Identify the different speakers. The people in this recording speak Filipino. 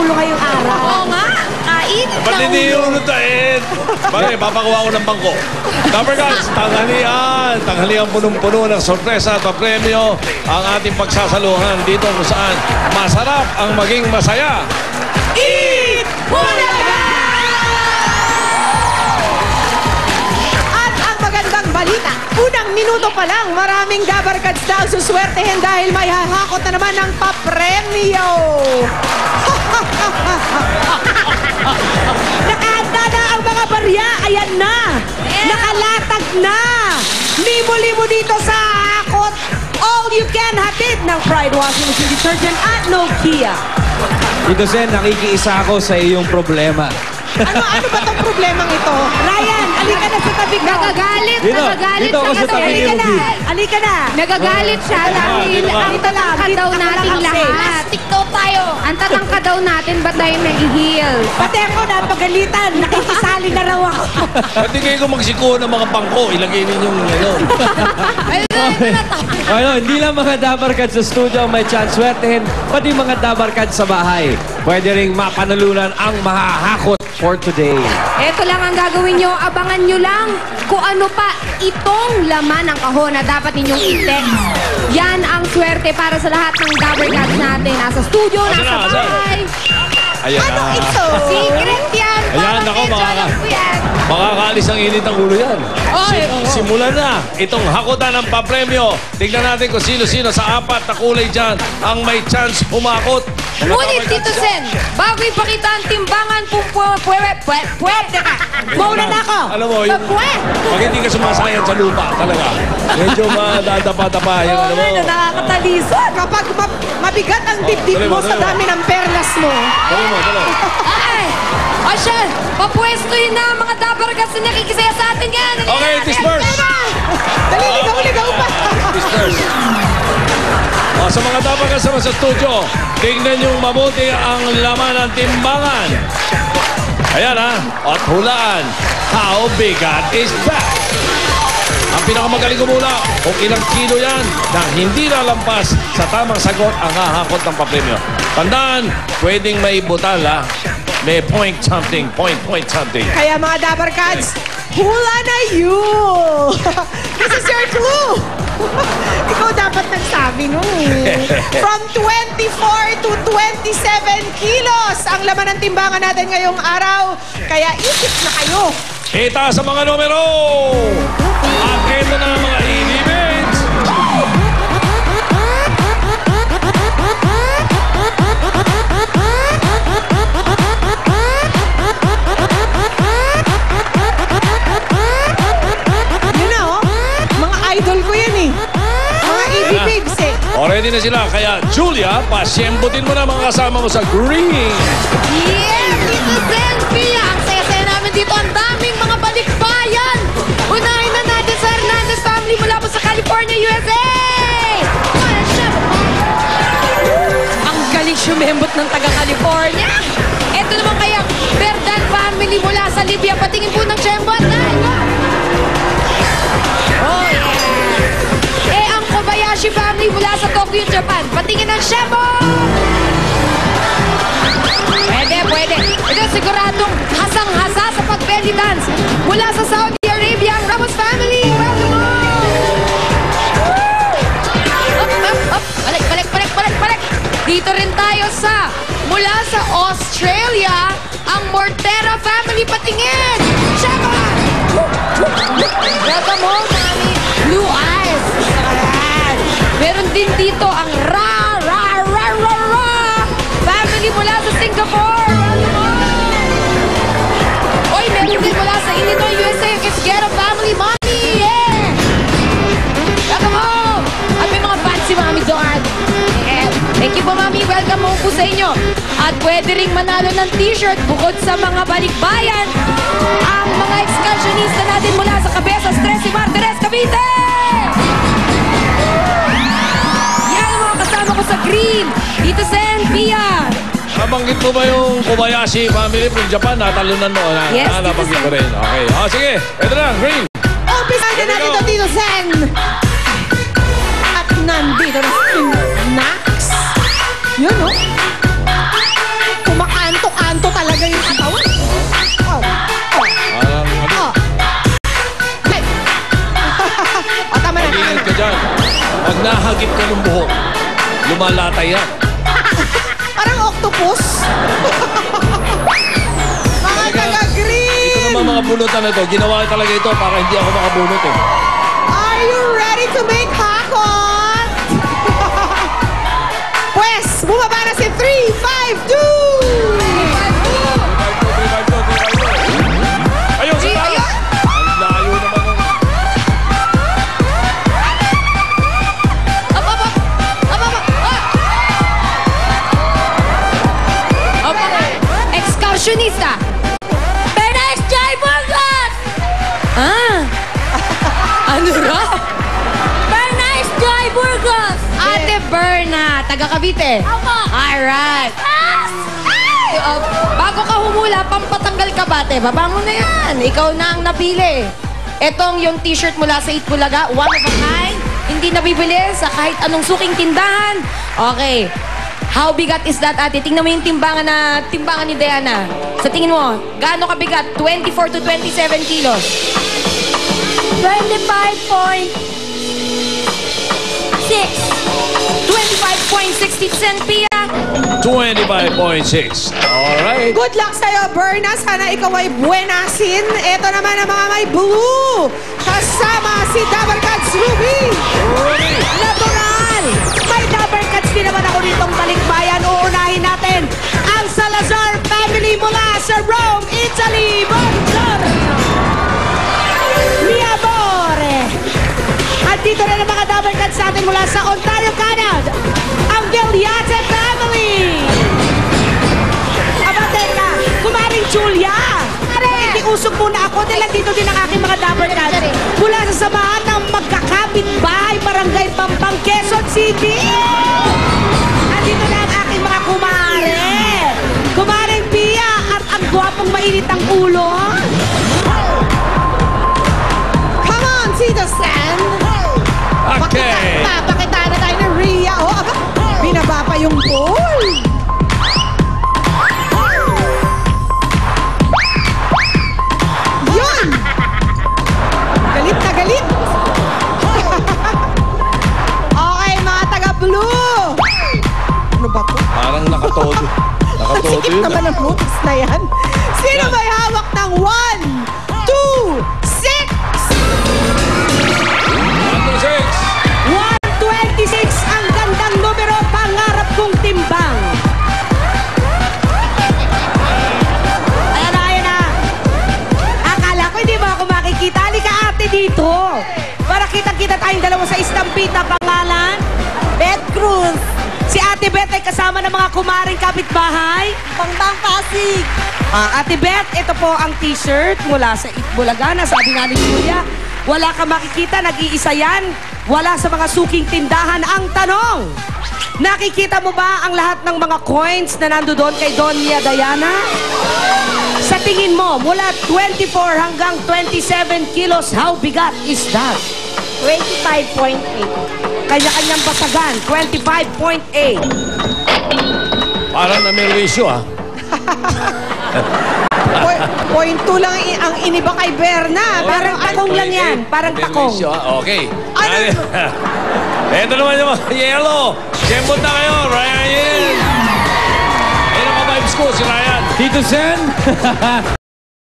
Speaker 1: ulo ngayong araw.
Speaker 2: Oo nga. Kainit na
Speaker 3: Ba't hindi
Speaker 2: ulo.
Speaker 3: yung unutain? Bakit? Papakuha ko ng bangko. Dapper Cats, tanghalian. Tanghalian punong-puno ng sorpresa at papremyo ang ating pagsasaluhan dito kung saan masarap ang maging masaya.
Speaker 1: Eat Bulaga! At ang magandang balita, unang minuto pa lang, maraming Dabar Cats na ang suswertehin dahil may hahakot na naman ng papremyo. Nakahanda na ang mga barya, ayan na. Nakalatag na. Limo-limo dito sa hakot. All you can hatid ng Pride Washing Machine Detergent at Nokia.
Speaker 4: Dito, Sen, nakikiisa ako sa iyong problema.
Speaker 1: Ano ba tong problemang ito? Ryan, alika na sa tabi ko.
Speaker 2: Nagagalit
Speaker 4: Dito ako
Speaker 2: siya
Speaker 4: sa tabi ni
Speaker 1: Alika na,
Speaker 4: Ruby.
Speaker 1: alika na.
Speaker 2: Nagagalit siya dahil ang tatangka daw nating lahat.
Speaker 1: TikTok tayo.
Speaker 2: Ang tatangka daw natin, ba't tayo nag-heal?
Speaker 1: Pati ako napagalitan. Nakikisali na raw ako.
Speaker 3: Pati kayo kung magsiko ng mga bangko, ilagay ninyong ano.
Speaker 4: Ano, hindi lang mga Dabar Cats sa studio may chance swertehin, pati mga Dabar Cats sa bahay. Pwede ring mapanalunan ang mahahakot for today.
Speaker 2: Ito lang ang gagawin nyo. Abangan nyo lang kung ano pa itong laman ng kahon na dapat ninyong i-text. Yan ang swerte para sa lahat ng Dabar Cats natin. Nasa studio,
Speaker 3: Asan
Speaker 2: nasa
Speaker 3: na, asan?
Speaker 2: bahay.
Speaker 3: Ayan
Speaker 1: Ano
Speaker 3: na.
Speaker 1: ito?
Speaker 2: Secret yan.
Speaker 3: Ayan,
Speaker 2: Parang
Speaker 3: ako,
Speaker 2: medyo
Speaker 3: makaka-
Speaker 2: alam ko yan.
Speaker 3: Makakaalis ang init ng ulo yan.
Speaker 2: Oy,
Speaker 3: Simulan na itong hakutan ng papremyo. Tignan natin kung sino-sino sa apat na kulay dyan ang may chance humakot.
Speaker 2: Ngunit, Tito Sen, bago ipakita ang timbangan, pwede ka.
Speaker 1: Mauna na ako.
Speaker 3: Alam mo, yung, pag hindi ka sumasayang sa lupa, talaga. Medyo madadapa-dapa yung ano mo.
Speaker 1: Ano, nakakatalisan. Kapag mabigat ang dibdib mo sa dami ng perlas mo.
Speaker 3: Dali mo, dali.
Speaker 2: Ay! O siya, papwestuhin na ang mga Dabar Cats na nakikisaya sa atin yan.
Speaker 3: Okay, disperse.
Speaker 1: Dali, ligaw pa.
Speaker 3: Disperse. Sa mga dapat kasama sa studio, tingnan yung mabuti ang laman ng timbangan. Ayan ha, at hulaan, how bigat is that? Ang pinakamagaling kumula, kung ilang kilo yan na hindi lalampas sa tamang sagot ang hahakot ng papremyo. Tandaan, pwedeng may butal ha. May point something.
Speaker 1: Kaya mga Dabar Cats, hula na you! This is your clue! Ikaw dapat nagsabi nun eh. From 24 to 27 kilos ang laman ng timbangan natin ngayong araw. Kaya isip na kayo.
Speaker 3: Kita sa mga numero! At ito na ang mga events!
Speaker 1: Yun na oh, mga idol ko yan eh. Mga EV babes eh.
Speaker 3: Already na sila. Kaya, Julia, pasyembutin mo na mga kasama mo sa green.
Speaker 2: Yeah, Tito Sen, Pia, ang saya-saya namin dito. Ang daming mga balikbayan. Unahin na natin sa Hernandez family mula po sa California, USA. Ang galing sumembot ng taga-California. Ito naman kaya Verdan family mula sa Libya. Patingin po ng Chembot. Oh, yeah. Eh, ang Kobayashi family mula sa Tokyo, Japan. Patingin ng Chembot. Pwede. Ito siguradong hasang-hasa sa pag-belly dance. Mula sa Saudi Arabia, ang Ramos family. Welcome on! Up. Balik. Dito rin tayo sa, mula sa Australia, ang Mortera family. Patingin! Shaba! Welcome home, mami. Blue eyes. Meron din dito ang family mula sa Singapore. Oy, meron din mula sa Illinois, USA. It's Ghetto family, mommy. Yeah! Welcome home. At may mga fancy mami doon. Yeah. Thank you po, mami. Welcome home po sa inyo. At pwede ring manalo ng t-shirt bukod sa mga balikbayan. Ang mga excursionista natin mula sa Cabezas, Tres y Martires, Cavite! Yan ang mga kasama ko sa green. Dito Sen, Pia.
Speaker 3: Nabanggit mo ba yung Kobayashi family from Japan? Natalunan mo.
Speaker 2: Yes,
Speaker 3: nabanggit ko rin. Okay. Sige. Ito na. Green.
Speaker 1: Umpisa na natin ito dito, Sen. At nandito na si Nax. Yun, no? Kumakain
Speaker 3: ganung buhok. Lumalatay yan.
Speaker 1: Parang octopus. Mga taga-green!
Speaker 3: Ito naman mga bunutan na ito. Ginawa talaga ito para hindi ako makabunot eh.
Speaker 1: Are you ready to make hakot? Pues, bumaba na si 352!
Speaker 3: Ayun, sa taas!
Speaker 2: Ayun!
Speaker 3: Ang layo naman ng...
Speaker 2: Up, up, up! Up, up, up! Up! Up, up! Excursionista! Berna's Joy Burgos! Ah! Ano raw? Berna's Joy Burgos! Ate Berna, taga Cavite. Opo. Alright. Bago ka humula, pampatanggal ka ba, te? Baba mo na yan. Ikaw na ang napili. Etong yung t-shirt mula sa Itbulaga, one of a kind. Hindi nabibili sa kahit anong suking tindahan. Okay. How bigat is that, ate? Tingnan mo yung timbangan ni Diana. Sa tingin mo, gaano kabigat? 24 to 27 kilos. 25.60 Pia.
Speaker 3: 25.6. Alright.
Speaker 1: Good luck sa'yo, Berna. Sana ikaw ay buenasin. Ito naman ang mga may blue. Kasama si Dabarkads Ruby.
Speaker 5: Natural! May Dabber Cats din naman ako ditong talikbayan. Uunahin natin ang Salazar family mula sa Rome, Italy. Buongiorno! Mi amore! At dito rin ang mga Dabber Cats natin mula sa Ontario, Canada. Ang Villate family! Aba, teka, kumaring Julia! Hindi usog muna ako dahil dito din ang aking mga Dabber Cats mula sa samahan ng magkakapit-bahay Barangay Pampang, Quezon City! Andito na ang aking mga kumare! Kumaring Pia at ang gwapong mainit ang ulo!
Speaker 1: Come on, Tito Stan.
Speaker 3: Okay.
Speaker 1: Pakita na tayo ng Rhea. Oh, aba, binaba pa yung pool. Yun! Galit na galit. Okay, mga taga-blue. Ano ba to?
Speaker 3: Parang nakatodo. Nakatodo
Speaker 1: Sikip
Speaker 3: yun.
Speaker 1: naman ang butas na yan. Sino
Speaker 3: Yan.
Speaker 1: may hawak ng 1, 2, 6?
Speaker 5: 126 ang gandang numero, pangarap kong timbang. Ayan na, ayan na. Akala ko hindi mo ako makikita. Halika ate dito. Para kitang-kita tayong dalawa sa istampita. Pangalan? Beth Cruz. Si Ate Beth ay kasama ng mga kumaring kapitbahay. Pangtang Pasig. Ate Beth, ito po ang t-shirt mula sa Itbulaga. Sabi nga ni Julia, wala ka makikita, nag-iisa yan. Wala sa mga suking tindahan. Ang tanong, nakikita mo ba ang lahat ng mga coins na nandoon kay Doña Diana? Sa tingin mo, mula 24 hanggang 27 kilos, how bigat is that? 25.8. Kanya-kanyang basagan, 25.8.
Speaker 3: Parang na may ratio ah.
Speaker 1: Point 2 lang ang iniba kay Berna.
Speaker 5: Parang takong lang yan. Parang
Speaker 3: May
Speaker 5: takong.
Speaker 3: ratio, ah. Okay.
Speaker 1: Ano?
Speaker 3: Ito naman yung mga yellow. Siyembot na kayo, Ryan. Ayun ang ka-vibes ko, si Ryan.
Speaker 4: Tito Sen,